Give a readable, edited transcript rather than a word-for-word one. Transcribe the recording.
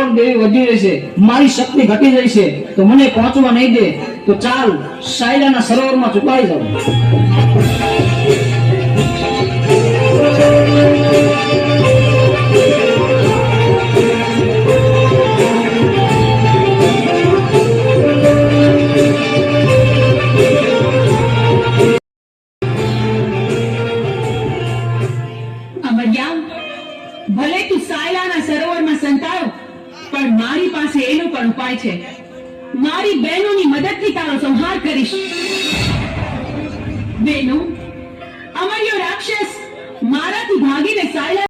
દેવાળું દેવી વધી રહી છે, મારી શક્તિ ઘટી રહી છે, તો મને પહોંચવા નહીં દે, તો ચાલ સાયલાના સરોવરમાં છુપાઈ જાઉં. ભલે તું સાયલાના સરોવરમાં સંતાયો, પણ મારી પાસે એનો પણ ઉપાય છે. મારી બહેનોની મદદથી તારો સંહાર કરીશ. બહેનો, અમર્યો રાક્ષસ મારાથી ભાગીને સાયલા